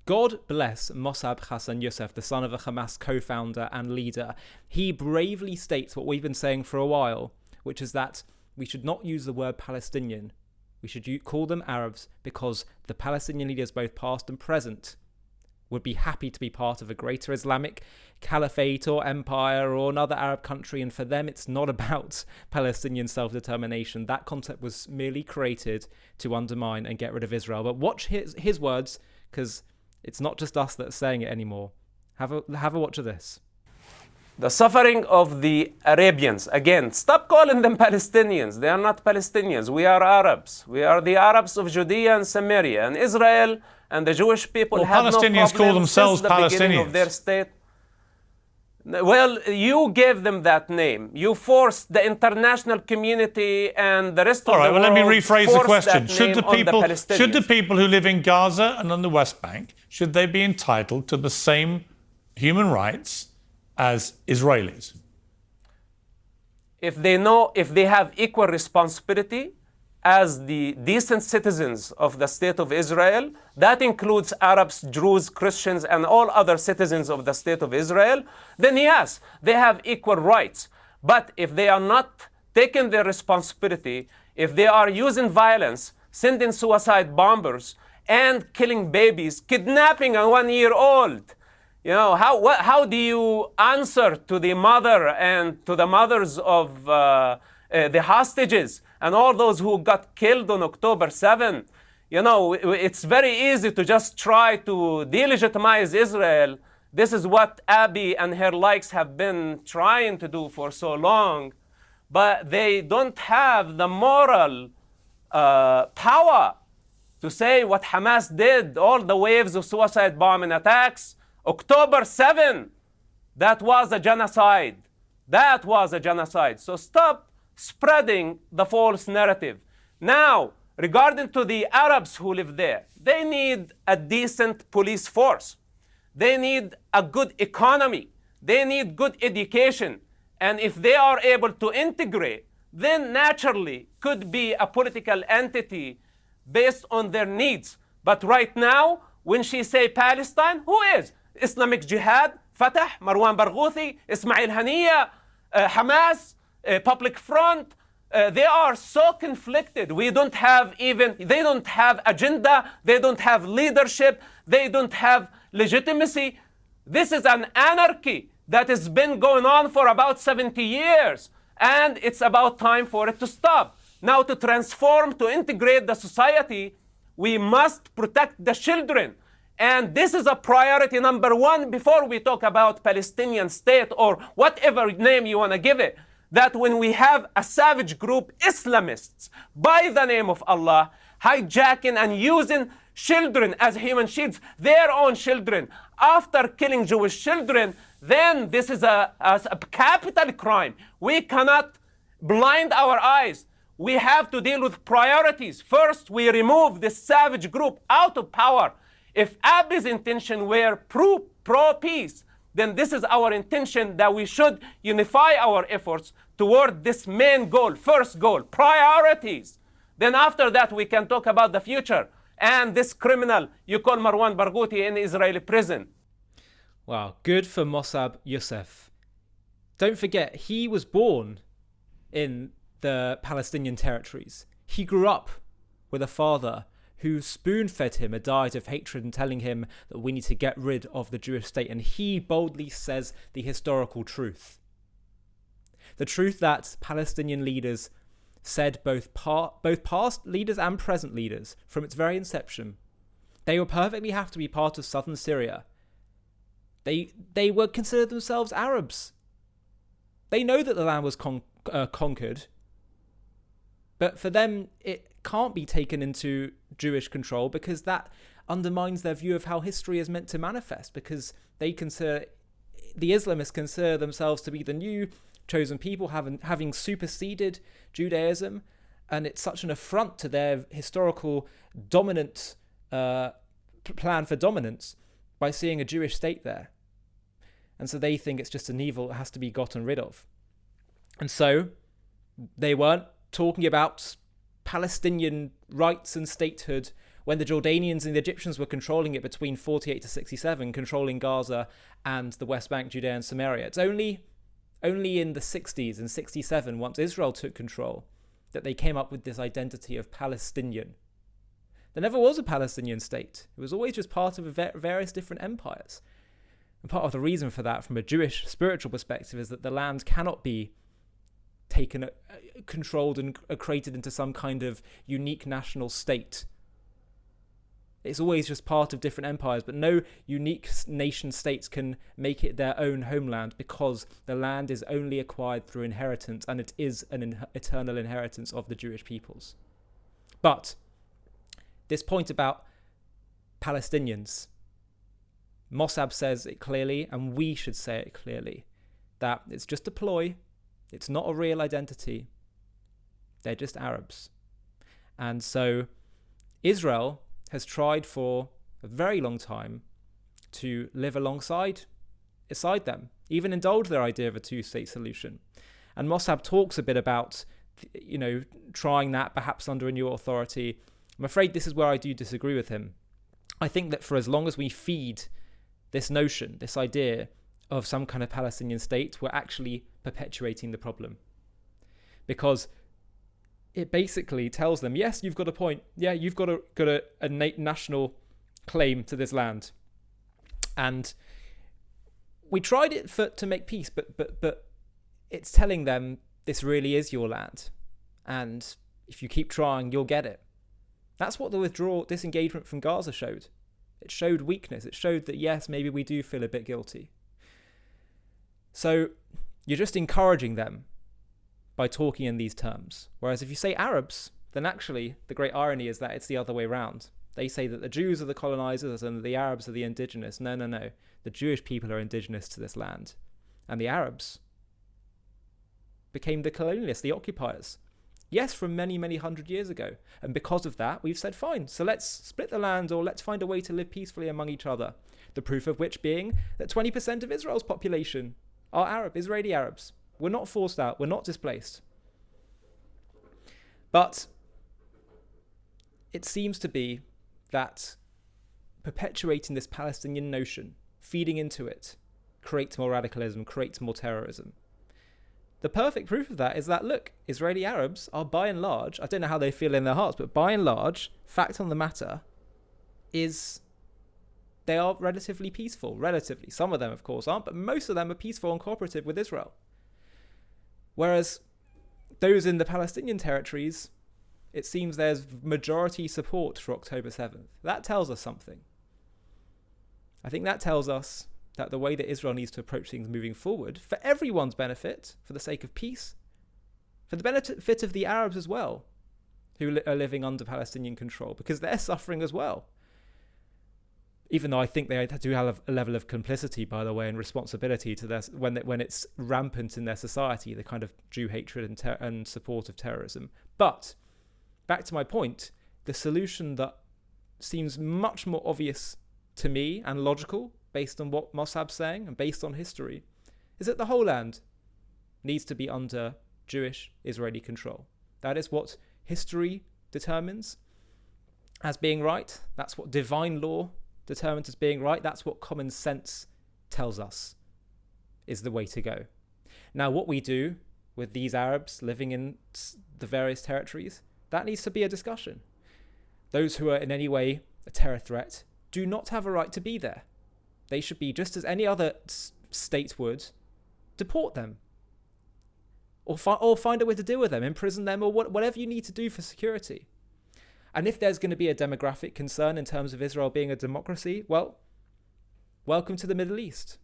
God bless Mosab Hassan Yousef, the son of a Hamas co-founder and leader. He bravely states what we've been saying for a while, which is that we should not use the word Palestinian. We should call them Arabs, because the Palestinian leaders, both past and present, would be happy to be part of a greater Islamic caliphate or empire or another Arab country, and for them it's not about Palestinian self-determination. That concept was merely created to undermine and get rid of Israel. But watch his words, because it's not just us that's saying it anymore. Have a watch of this. The suffering of the Arabians. Again, stop calling them Palestinians. They are not Palestinians. We are Arabs. We are the Arabs of Judea and Samaria. And Israel and the Jewish people have Palestinians no problem call themselves since the beginning Palestinians of their state. Well, you gave them that name. You forced the international community and the rest of the world. All right, well, let me rephrase the question. Should the people who live in Gaza and on the West Bank, should they be entitled to the same human rights as Israelis? If they have equal responsibility as the decent citizens of the state of Israel, that includes Arabs, Jews, Christians, and all other citizens of the state of Israel, then yes, they have equal rights. But if they are not taking their responsibility, if they are using violence, sending suicide bombers, and killing babies, kidnapping a 1-year-old, how do you answer to the mother and to the mothers of the hostages and all those who got killed on October 7? It's very easy to just try to delegitimize Israel. This is what Abby and her likes have been trying to do for so long. But they don't have the moral power to say what Hamas did, all the waves of suicide bombing attacks. October 7, that was a genocide. That was a genocide. So stop spreading the false narrative. Now, regarding to the Arabs who live there, they need a decent police force. They need a good economy. They need good education. And if they are able to integrate, then naturally could be a political entity based on their needs. But right now, when she say Palestine, who is? Islamic Jihad, Fatah, Marwan Barghouthi, Ismail Haniyeh, Hamas, Public Front. They are so conflicted. They don't have agenda. They don't have leadership. They don't have legitimacy. This is an anarchy that has been going on for about 70 years. And it's about time for it to stop. Now, to transform, to integrate the society, we must protect the children. And this is a priority number one before we talk about Palestinian state or whatever name you want to give it. That when we have a savage group, Islamists, by the name of Allah, hijacking and using children as human shields, their own children, after killing Jewish children, then this is a capital crime. We cannot blind our eyes. We have to deal with priorities. First, we remove this savage group out of power. If Abi's intention were pro-peace, then this is our intention, that we should unify our efforts toward this main goal, first goal, priorities. Then after that, we can talk about the future. And this criminal you call Marwan Barghouthi in Israeli prison. Wow, good for Mosab Yousef. Don't forget, he was born in the Palestinian territories. He grew up with a father who spoon-fed him a diet of hatred and telling him that we need to get rid of the Jewish state. And he boldly says the historical truth. The truth that Palestinian leaders said, both past leaders and present leaders, from its very inception, they would perfectly have to be part of southern Syria. They would consider themselves Arabs. They know that the land was conquered, but for them it can't be taken into Jewish control, because that undermines their view of how history is meant to manifest, because the Islamists consider themselves to be the new chosen people, having superseded Judaism, and it's such an affront to their historical dominant plan for dominance by seeing a Jewish state there. And so they think it's just an evil that has to be gotten rid of. And so they weren't talking about Palestinian rights and statehood when the Jordanians and the Egyptians were controlling it between 48 to 67, controlling Gaza and the West Bank, Judea and Samaria. It's only in the 60s and 67, once Israel took control, that they came up with this identity of Palestinian. There never was a Palestinian state. It was always just part of various different empires. And part of the reason for that, from a Jewish spiritual perspective, is that the land cannot be taken, controlled and created into some kind of unique national state. It's always just part of different empires, but no unique nation states can make it their own homeland, because the land is only acquired through inheritance, and it is an eternal inheritance of the Jewish peoples. But this point about Palestinians, Mosab says it clearly, and we should say it clearly, that it's just a ploy. It's not a real identity. They're just Arabs. And so Israel has tried for a very long time to live alongside them, even indulge their idea of a two-state solution. And Mosab talks a bit about, trying that perhaps under a new authority. I'm afraid this is where I do disagree with him. I think that for as long as we feed this notion, this idea of some kind of Palestinian state, we're actually perpetuating the problem. Because it basically tells them, yes, you've got a point. Yeah, you've got a national claim to this land. And we tried it to make peace, but it's telling them this really is your land. And if you keep trying, you'll get it. That's what the disengagement from Gaza showed. It showed weakness. It showed that, yes, maybe we do feel a bit guilty. So you're just encouraging them by talking in these terms. Whereas if you say Arabs, then actually the great irony is that it's the other way around. They say that the Jews are the colonizers and the Arabs are the indigenous. No. The Jewish people are indigenous to this land. And the Arabs became the colonialists, the occupiers. Yes, from many, many hundred years ago. And because of that, we've said, fine, so let's split the land, or let's find a way to live peacefully among each other. The proof of which being that 20% of Israel's population are Arab, Israeli Arabs. We're not forced out. We're not displaced. But it seems to be that perpetuating this Palestinian notion, feeding into it, creates more radicalism, creates more terrorism. The perfect proof of that is that, look, Israeli Arabs are by and large, I don't know how they feel in their hearts, but by and large, fact on the matter is they are relatively peaceful. Relatively. Some of them, of course, aren't, but most of them are peaceful and cooperative with Israel. Whereas those in the Palestinian territories, it seems there's majority support for October 7th. That tells us something. I think that tells us that the way that Israel needs to approach things moving forward, for everyone's benefit, for the sake of peace, for the benefit of the Arabs as well, who are living under Palestinian control, because they're suffering as well. Even though I think they do have a level of complicity, by the way, and responsibility to this when it's rampant in their society, the kind of Jew hatred and support of terrorism. But back to my point, the solution that seems much more obvious to me and logical, based on what Mosab's saying and based on history, is that the whole land needs to be under Jewish Israeli control. That is what history determines as being right. That's what divine law determines as being right. That's what common sense tells us is the way to go. Now, what we do with these Arabs living in the various territories, that needs to be a discussion. Those who are in any way a terror threat do not have a right to be there. They should be, just as any other state would, deport them. Or find a way to deal with them, imprison them, or whatever you need to do for security. And if there's going to be a demographic concern in terms of Israel being a democracy, well, welcome to the Middle East.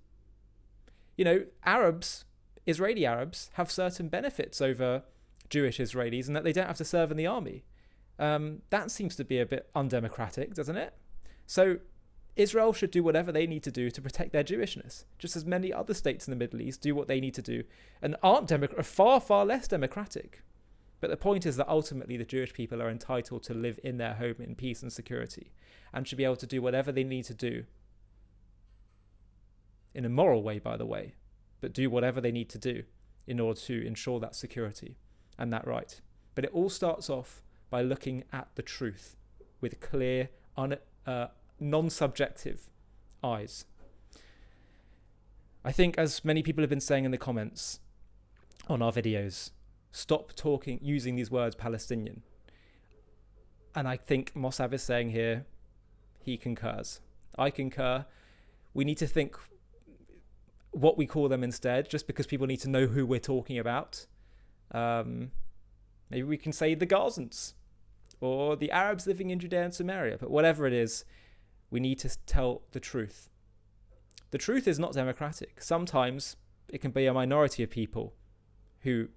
Arabs, Israeli Arabs, have certain benefits over Jewish Israelis, and that they don't have to serve in the army. That seems to be a bit undemocratic, doesn't it? So Israel should do whatever they need to do to protect their Jewishness, just as many other states in the Middle East do what they need to do and aren't far, far less democratic. But the point is that ultimately the Jewish people are entitled to live in their home in peace and security, and should be able to do whatever they need to do, in a moral way, by the way, but do whatever they need to do in order to ensure that security and that right. But it all starts off by looking at the truth with clear non-subjective eyes. I think, as many people have been saying in the comments on our videos, stop using these words Palestinian. And I think Mosab is saying here, he concurs. I concur. We need to think what we call them instead, just because people need to know who we're talking about. Maybe we can say the Gazans or the Arabs living in Judea and Samaria. But whatever it is, we need to tell the truth. The truth is not democratic. Sometimes it can be a minority of people who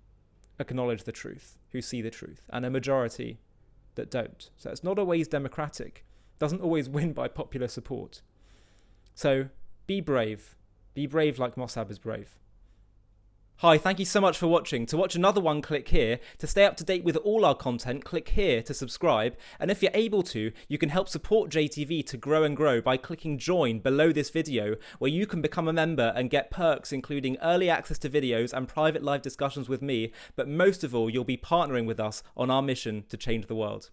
acknowledge the truth, who see the truth, and a majority that don't. So it's not always democratic. It doesn't always win by popular support. So be brave. Be brave like Mosab is brave. Hi, thank you so much for watching. To watch another one, click here. To stay up to date with all our content, click here to subscribe. And if you're able to, you can help support JTV to grow and grow by clicking join below this video, where you can become a member and get perks including early access to videos and private live discussions with me. But most of all, you'll be partnering with us on our mission to change the world.